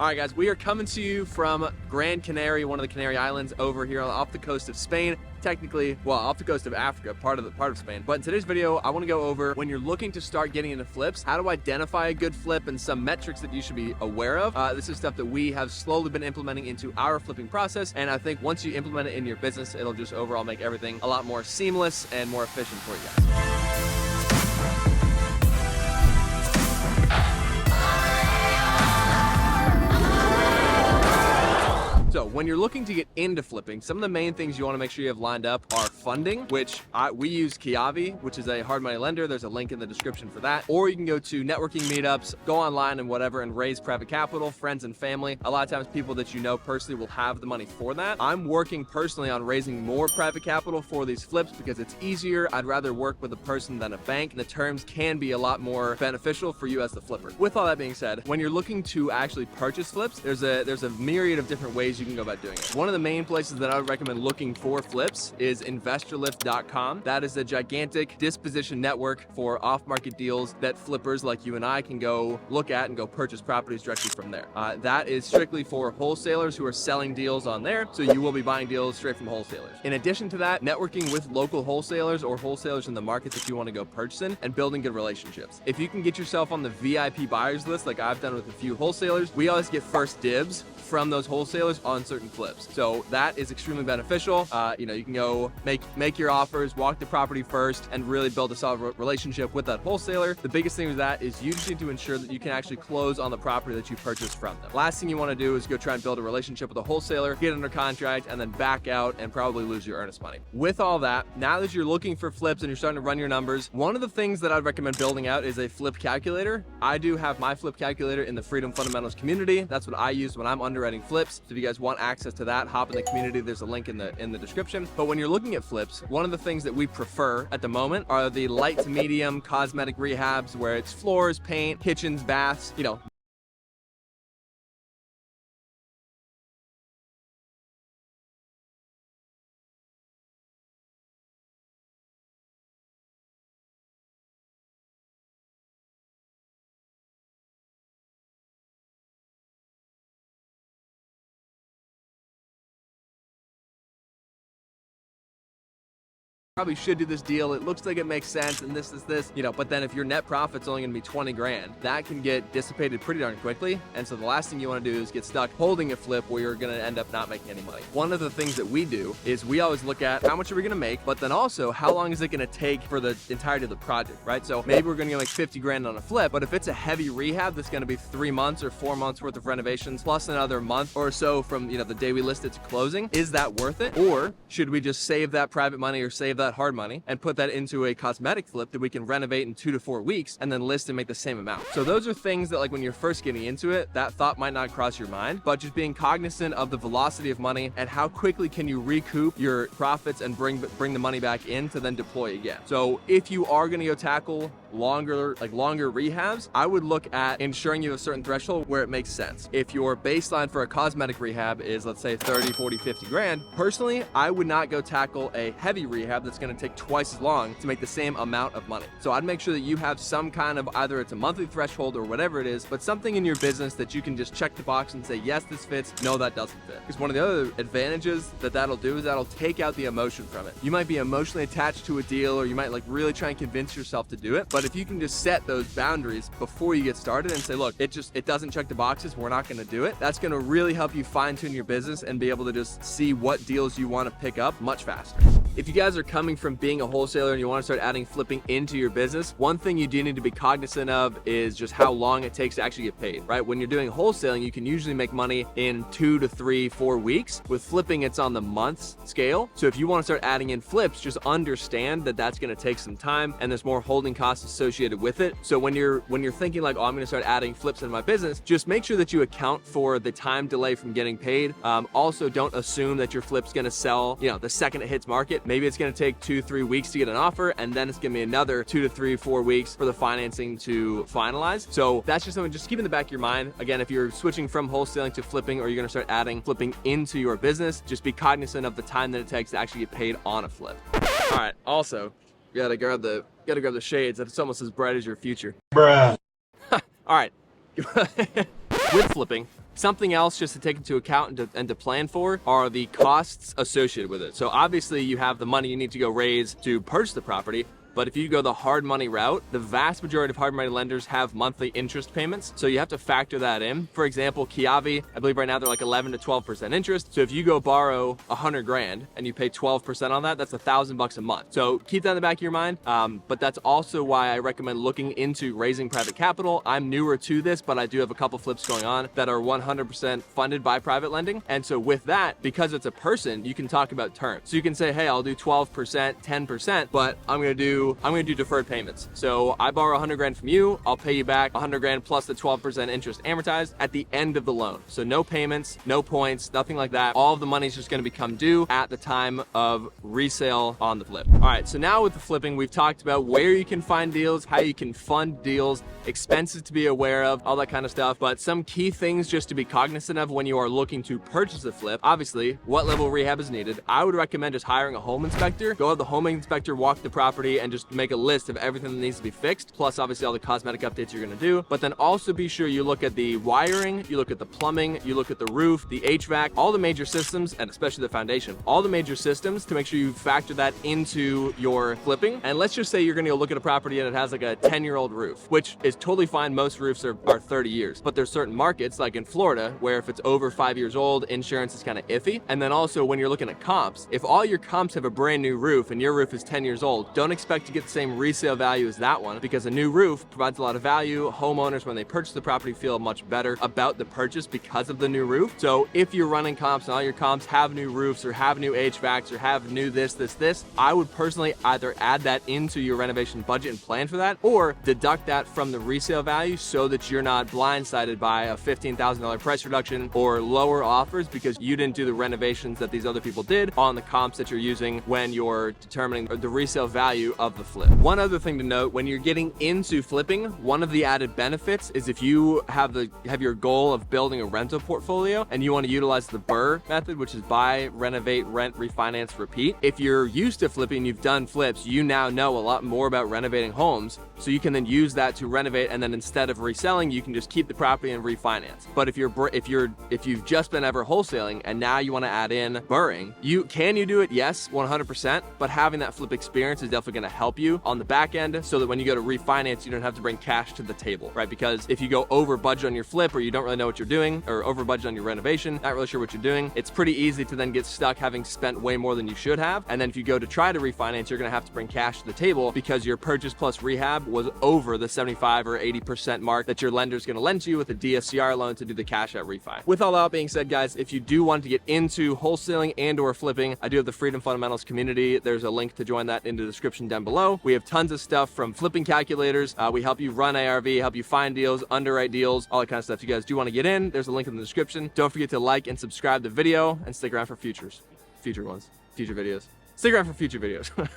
All right, guys, we are coming to you from Gran Canaria, one of the Canary Islands over here off the coast of Spain. Technically, well, off the coast of Africa, part of Spain. But in today's video, I want to go over when you're looking to start getting into flips, how to identify a good flip and some metrics that you should be aware of. This is stuff that we have slowly been implementing into our flipping process. And I think once you implement it in your business, it'll just overall make everything a lot more seamless and more efficient for you guys. So when you're looking to get into flipping, some of the main things you want to make sure you have lined up are funding, which we use Kiavi, which is a hard money lender. There's a link in the description for that. Or you can go to networking meetups, go online and whatever, and raise private capital, friends and family. A lot of times people that you know personally will have the money for that. I'm working personally on raising more private capital for these flips because it's easier. I'd rather work with a person than a bank, and the terms can be a lot more beneficial for you as the flipper. With all that being said, when you're looking to actually purchase flips, there's a myriad of different ways you can go about doing it. One of the main places that I would recommend looking for flips is investorlift.com. That is a gigantic disposition network for off-market deals that flippers like you and I can go look at and go purchase properties directly from there. That is strictly for wholesalers who are selling deals on there, so you will be buying deals straight from wholesalers. In addition to that, networking with local wholesalers or wholesalers in the market that you want to go purchase in and building good relationships. If you can get yourself on the VIP buyers list like I've done with a few wholesalers, we always get first dibs from those wholesalers on certain flips. So that is extremely beneficial. You know, you can go make your offers, walk the property first, and really build a solid relationship with that wholesaler. The biggest thing with that is you just need to ensure that you can actually close on the property that you purchased from them. Last thing you want to do is go try and build a relationship with a wholesaler, get under contract, and then back out and probably lose your earnest money. With all that, now that you're looking for flips and you're starting to run your numbers, one of the things that I'd recommend building out is a flip calculator. I do have my flip calculator in the Freedom Fundamentals community. That's what I use when I'm underwriting flips. So if you guys want access to that, hop in the community. There's a link in the description. But when you're looking at flips, one of the things that we prefer at the moment are the light to medium cosmetic rehabs where it's floors, paint, kitchens, baths, you know, probably should do this deal. It looks like it makes sense and this, you know, but then if your net profit's only gonna be 20 grand, that can get dissipated pretty darn quickly. And so the last thing you wanna do is get stuck holding a flip where you're gonna end up not making any money. One of the things that we do is we always look at how much are we gonna make, but then also how long is it gonna take for the entirety of the project, right? So maybe we're gonna make 50 grand on a flip, but if it's a heavy rehab that's gonna be 3 months or 4 months worth of renovations plus another month or so from, you know, the day we list it to closing, is that worth it? Or should we just save that private money or save that hard money and put that into a cosmetic flip that we can renovate in 2 to 4 weeks and then list and make the same amount? So those are things that, like, when you're first getting into it, that thought might not cross your mind, but just being cognizant of the velocity of money and how quickly can you recoup your profits and bring the money back in to then deploy again. So if you are going to go tackle longer rehabs, I would look at ensuring you have a certain threshold where it makes sense. If your baseline for a cosmetic rehab is, let's say, 30, 40, 50 grand, personally, I would not go tackle a heavy rehab that's going to take twice as long to make the same amount of money. So I'd make sure that you have some kind of, either it's a monthly threshold or whatever it is, but something in your business that you can just check the box and say, yes, this fits, no, that doesn't fit. Because one of the other advantages that that'll do is that'll take out the emotion from it. You might be emotionally attached to a deal, or you might like really try and convince yourself to do it, but if you can just set those boundaries before you get started and say, look, it doesn't check the boxes, we're not going to do it, that's going to really help you fine tune your business and be able to just see what deals you want to pick up much faster. If you guys are coming from being a wholesaler and you want to start adding flipping into your business, one thing you do need to be cognizant of is just how long it takes to actually get paid, right? When you're doing wholesaling, you can usually make money in 2 to 3, 4 weeks. With flipping, it's on the months scale. So if you want to start adding in flips, just understand that that's going to take some time and there's more holding costs associated with it. So when you're thinking like, oh, I'm going to start adding flips into my business, just make sure that you account for the time delay from getting paid. Also, don't assume that your flip's going to sell, you know, the second it hits market. Maybe it's going to take 2 to 3 weeks to get an offer, and then it's going to be another 2 to 3, 4 weeks for the financing to finalize. So that's just something just keep in the back of your mind. Again, if you're switching from wholesaling to flipping, or you're going to start adding flipping into your business, just be cognizant of the time that it takes to actually get paid on a flip. All right. Also, you gotta grab the shades. It's almost as bright as your future. Bruh. All right. With flipping, Something else just to take into account and to plan for are the costs associated with it. So obviously you have the money you need to go raise to purchase the property. But if you go the hard money route, the vast majority of hard money lenders have monthly interest payments. So you have to factor that in. For example, Kiavi, I believe right now they're like 11 to 12% interest. So if you go borrow 100 grand and you pay 12% on that, that's $1,000 a month. So keep that in the back of your mind. But that's also why I recommend looking into raising private capital. I'm newer to this, but I do have a couple flips going on that are 100% funded by private lending. And so with that, because it's a person, you can talk about terms. So you can say, hey, I'll do 12%, 10%, but I'm going to do deferred payments. So I borrow 100 grand from you, I'll pay you back 100 grand plus the 12% interest amortized at the end of the loan. So no payments, no points, nothing like that. All of the money is just going to become due at the time of resale on the flip. All right, so now with the flipping, we've talked about where you can find deals, how you can fund deals, expenses to be aware of, all that kind of stuff. But some key things just to be cognizant of when you are looking to purchase a flip. Obviously, what level of rehab is needed. I would recommend just hiring a home inspector. Go have the home inspector walk the property and just make a list of everything that needs to be fixed, plus obviously all the cosmetic updates you're going to do. But then also be sure you look at the wiring, you look at the plumbing, you look at the roof, the HVAC, all the major systems, and especially the foundation, all the major systems to make sure you factor that into your flipping. And let's just say you're going to go look at a property and it has like a 10-year-old roof, which is totally fine. Most roofs are 30 years, but there's certain markets like in Florida where if it's over 5 years old, insurance is kind of iffy. And then also when you're looking at comps, if all your comps have a brand new roof and your roof is 10 years old, don't expect to get the same resale value as that one, because a new roof provides a lot of value. Homeowners, when they purchase the property, feel much better about the purchase because of the new roof. So if you're running comps and all your comps have new roofs or have new HVACs or have new this, I would personally either add that into your renovation budget and plan for that, or deduct that from the resale value so that you're not blindsided by a $15,000 price reduction or lower offers because you didn't do the renovations that these other people did on the comps that you're using when you're determining the resale value of the flip. One other thing to note, when you're getting into flipping, one of the added benefits is if you have your goal of building a rental portfolio and you want to utilize the BRRRR method, which is buy, renovate, rent, refinance, repeat. If you're used to flipping, you've done flips, you now know a lot more about renovating homes, so you can then use that to renovate, and then instead of reselling, you can just keep the property and refinance. But if you've just been ever wholesaling and now you want to add in BRRRRing, you do it? Yes, 100%, but having that flip experience is definitely going to help you on the back end so that when you go to refinance, you don't have to bring cash to the table, right? Because if you go over budget on your flip or you don't really know what you're doing, or over budget on your renovation, not really sure what you're doing, it's pretty easy to then get stuck having spent way more than you should have. And then if you go to try to refinance, you're going to have to bring cash to the table because your purchase plus rehab was over the 75 or 80% mark that your lender's going to lend you with a DSCR loan to do the cash out refi. With all that being said, guys, if you do want to get into wholesaling and or flipping, I do have the Freedom Fundamentals community. There's a link to join that in the description down below. We have tons of stuff from flipping calculators. We help you run ARV, help you find deals, underwrite deals, all that kind of stuff. If you guys do want to get in, there's a link in the description. Don't forget to like and subscribe the video and stick around for future videos. Stick around for future videos.